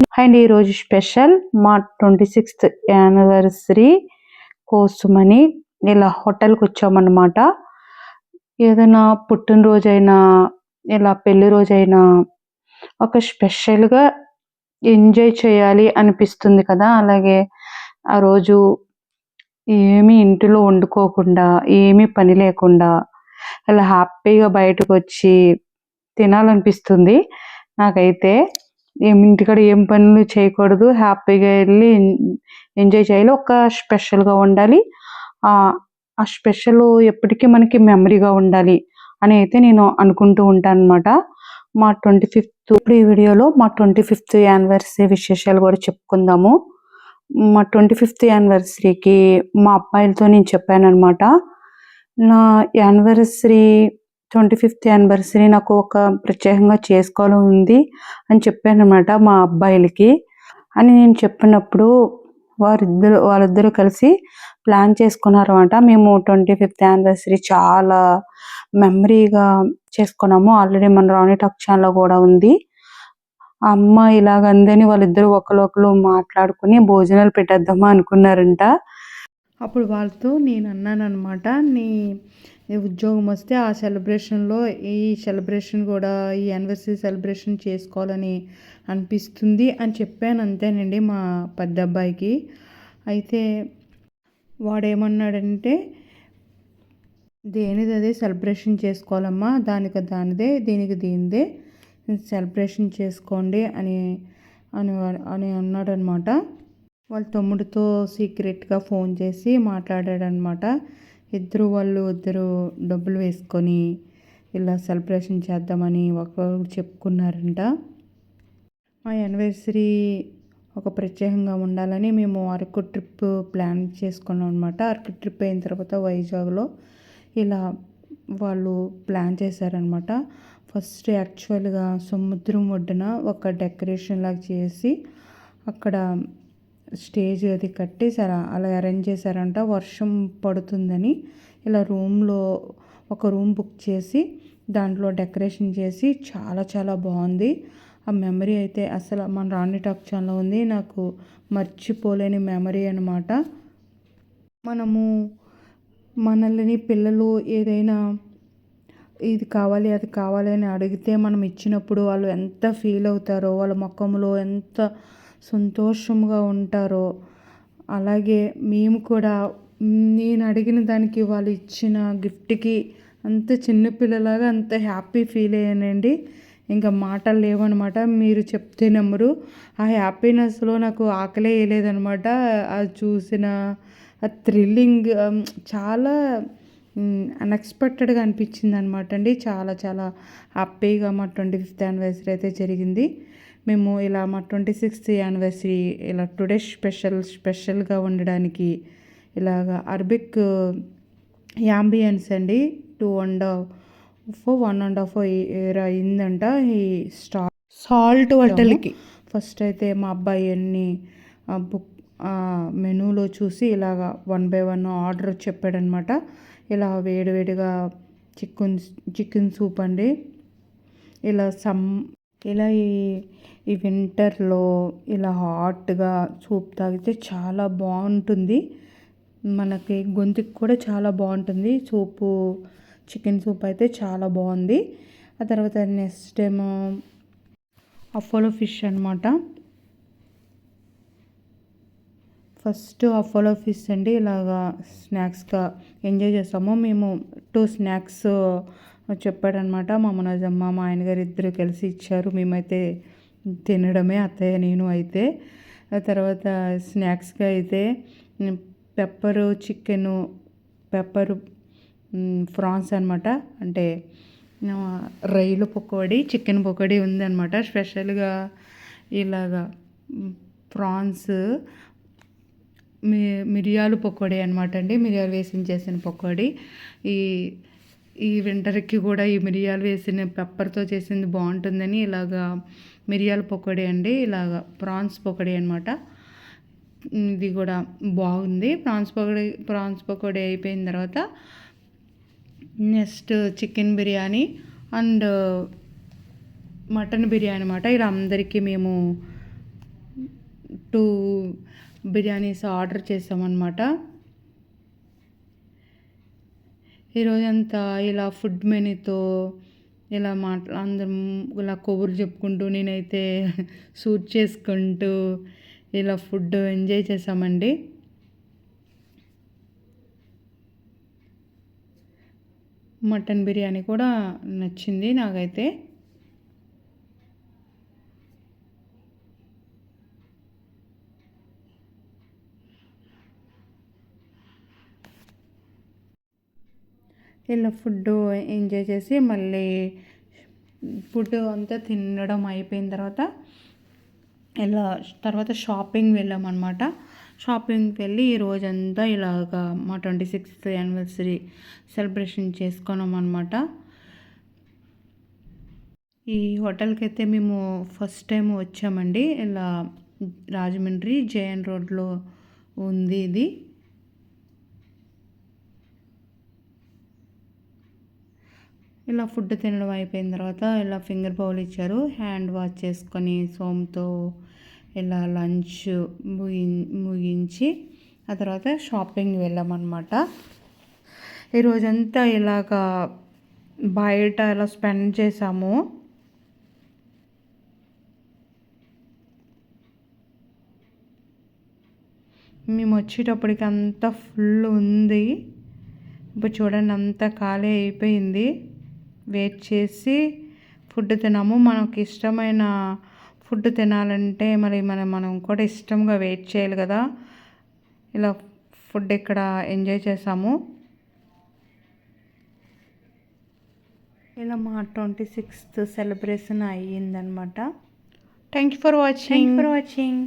And ఈరోజు special మా 26th anniversary కోసమని ఇలా హోటల్కి వచ్చామన్నమాట. ఏదైనా పుట్టినరోజైనా ఇలా పెళ్లి రోజైనా ఒక స్పెషల్గా ఎంజాయ్ చేయాలి అనిపిస్తుంది కదా. అలాగే ఆ రోజు ఏమీ ఇంటిలో వండుకోకుండా ఏమీ పని లేకుండా అలా హ్యాపీగా బయటకు వచ్చి తినాలనిపిస్తుంది నాకైతే. ఇంటికాడ ఏం పనులు చేయకూడదు, హ్యాపీగా వెళ్ళి ఎంజాయ్ చేయాలి, ఒక స్పెషల్గా ఉండాలి. ఆ స్పెషల్ ఎప్పటికీ మనకి మెమరీగా ఉండాలి అని అయితే నేను అనుకుంటూ ఉంటాను అనమాట. మా 25th ఇప్పుడు ఈ వీడియోలో మా 25th యానివర్సరీ విశేషాలు కూడా చెప్పుకుందాము. మా 25th యానివర్సరీకి మా అబ్బాయిలతో నేను చెప్పానన్నమాట. నా యానివర్సరీ 25th యానివర్సరీ నాకు ఒక ప్రత్యేకంగా చేసుకోవాలని ఉంది అని చెప్పానన్నమాట మా అబ్బాయిలకి. అని నేను చెప్పినప్పుడు వాళ్ళిద్దరూ కలిసి ప్లాన్ చేసుకున్నారన్నమాట. మేము 25th యానివర్సరీ చాలా మెమరీగా చేసుకున్నాము. ఆల్రెడీ మన రాణి టాక్ ఛానల్లో కూడా ఉంది. అమ్మ ఇలాగ అందని వాళ్ళిద్దరూ ఒకరు మాట్లాడుకుని భోజనాలు పెట్టేద్దామా అనుకున్నారంట. అప్పుడు వాళ్ళతో నేను అన్నానన్నమాట, నీ ఉద్యోగం వస్తే ఆ సెలబ్రేషన్లో ఈ సెలబ్రేషన్ కూడా ఈ యానివర్సరీ సెలబ్రేషన్ చేసుకోవాలని అనిపిస్తుంది అని చెప్పాను అంతేనండి మా పెద్ద అబ్బాయికి. అయితే వాడేమన్నాడంటే, దేనిది అదే సెలబ్రేషన్ చేసుకోవాలమ్మా, దానికి దానిదే దీనికి దీనిదే సెలబ్రేషన్ చేసుకోండి అని అని అని అన్నాడనమాట. వాళ్ళ తమ్ముడితో సీక్రెట్గా ఫోన్ చేసి మాట్లాడాడనమాట. ఇద్దరు డబ్బులు వేసుకొని ఇలా సెలబ్రేషన్ చేద్దామని ఒకరు చెప్పుకున్నారంట. మా యానివర్సరీ ఒక ప్రత్యేకంగా ఉండాలని మేము అరకు ట్రిప్ ప్లాన్ చేసుకున్నాం అనమాట. అరకు ట్రిప్ అయిన తర్వాత వైజాగ్లో ఇలా వాళ్ళు ప్లాన్ చేశారనమాట. ఫస్ట్ యాక్చువల్గా సముద్రం ఒడ్డున ఒక డెకరేషన్ లాగా చేసి అక్కడ స్టేజ్ అది కట్టి అలా అరేంజ్ చేశారంట. వర్షం పడుతుందని ఇలా ఒక రూమ్ బుక్ చేసి దాంట్లో డెకరేషన్ చేసి చాలా చాలా బాగుంది. ఆ మెమరీ అయితే అసలు మన రాణి టాక్ ఛానల్లో ఉంది. నాకు మర్చిపోలేని మెమరీ అనమాట. మనల్ని పిల్లలు ఏదైనా ఇది కావాలి అది కావాలి అని అడిగితే మనం ఇచ్చినప్పుడు వాళ్ళు ఎంత ఫీల్ అవుతారో, వాళ్ళ ముఖంలో ఎంత సంతోషంగా ఉంటారో, అలాగే మేము కూడా నేను అడిగిన దానికి వాళ్ళు ఇచ్చిన గిఫ్ట్కి అంత చిన్నపిల్లలాగా అంత హ్యాపీ ఫీల్ అయ్యానండి. ఇంకా మాటలు లేవన్నమాట. మీరు చెప్తే నమ్మరు, ఆ హ్యాపీనెస్లో నాకు ఆకలే వేయలేదనమాట. అది చూసిన ఆ థ్రిల్లింగ్ చాలా అన్ఎక్స్పెక్టెడ్గా అనిపించింది అనమాట అండి. చాలా చాలా హ్యాపీగా మా 25th యానివర్సరీ అయితే జరిగింది. మేము ఇలా మా 26th యానివర్సరీ ఇలా టుడే స్పెషల్గా ఉండడానికి ఇలాగా అరబిక్ యాంబియన్స్ అండి 1.5 ఇయర్ అయిందంట ఈ సాల్ట్ హోటల్కి. ఫస్ట్ అయితే మా అబ్బాయి అన్ని మెనూలో చూసి ఇలాగా 1 by 1 ఆర్డర్ చెప్పాడనమాట. ఇలా వేడివేడిగా చికెన్ సూప్ అండి. ఇలా ఈ వింటర్లో ఇలా హాట్గా సూప్ తాగితే చాలా బాగుంటుంది. మనకి గొంతుకి కూడా చాలా బాగుంటుంది సూపు. చికెన్ సూప్ అయితే చాలా బాగుంది. ఆ తర్వాత నెక్స్ట్ ఏమో అపోలో ఫిష్ అనమాట. ఫస్ట్ అపోలో ఫిష్ అండి ఇలాగా స్నాక్స్గా ఎంజాయ్ చేస్తాము మేము. 2 స్నాక్స్ చెప్పాడనమాట. మా మనోజమ్మ మా ఆయనగారు ఇద్దరు కలిసి ఇచ్చారు. మేమైతే తినడమే, అత్తయ్య నేను అయితే. ఆ తర్వాత స్నాక్స్గా అయితే పెప్పరు చికెను, పెప్పరు ఫ్రాన్స్ అనమాట. అంటే రొయ్యల పకోడీ, చికెన్ పకోడీ ఉందన్నమాట. స్పెషల్గా ఇలాగా ప్రాన్స్ మిరియాలు పకోడీ అనమాట అండి. మిరియాలు వేసి చేసిన పకోడీ. ఈ వింటర్కి కూడా ఈ మిరియాలు వేసిన పెప్పర్తో చేసింది బాగుంటుందని ఇలాగా మిరియాల పకోడీ అండి. ఇలాగా ప్రాన్స్ పకోడీ అనమాట. ఇది కూడా బాగుంది. ప్రాన్స్ పకోడీ అయిపోయిన తర్వాత next chicken biryani and mutton biryani అనమాట. ఇలా అందరికీ మేము 2 బిర్యానీస్ ఆర్డర్ చేసామన్నమాట. ఈరోజంతా ఇలా ఫుడ్ మెనూతో ఇలా అందరం ఇలా కబుర్లు చెప్పుకుంటూ నేనైతే షూట్ చేసుకుంటూ ఇలా ఫుడ్ ఎంజాయ్ చేసామండి. మటన్ బిర్యానీ కూడా నచ్చింది నాకైతే. ఇలా ఫుడ్ ఎంజాయ్ చేసి మళ్ళీ ఫుడ్ అంతా తినడం అయిపోయిన తర్వాత ఇలా తర్వాత షాపింగ్ వెళ్ళామన్నమాట. షాపింగ్కి వెళ్ళి ఈ రోజంతా ఇలాగా మా 26th యానివర్సరీ సెలబ్రేషన్ చేసుకున్నాం అన్నమాట. ఈ హోటల్కి అయితే మేము ఫస్ట్ టైం వచ్చామండి. ఇలా రాజమండ్రి జేఎన్ రోడ్లో ఉంది ఇది. ఇలా ఫుడ్ తినడం అయిపోయిన తర్వాత ఇలా ఫింగర్ బౌల్ ఇచ్చారు. హ్యాండ్ వాష్ చేసుకొని సోమ్తో ఇలా లంచ్ ముగించి ఆ తర్వాత షాపింగ్ వెళ్ళామన్నమాట. ఈరోజంతా ఇలాగా బయట ఇలా స్పెండ్ చేసాము. మేము వచ్చేటప్పటికి అంతా ఫుల్ ఉంది. ఇప్పుడు చూడండి అంతా ఖాళీ అయిపోయింది. వెయిట్ చేసి ఫుడ్ తిన్నాము. మనకు ఇష్టమైన ఫుడ్ తినాలంటే మనం కూడా ఇష్టంగా వెయిట్ చేయాలి కదా. ఇలా ఫుడ్ ఇక్కడ ఎంజాయ్ చేసాము. ఇలా మా 26th సెలబ్రేషన్ అయ్యిందనమాట. Thank you for watching.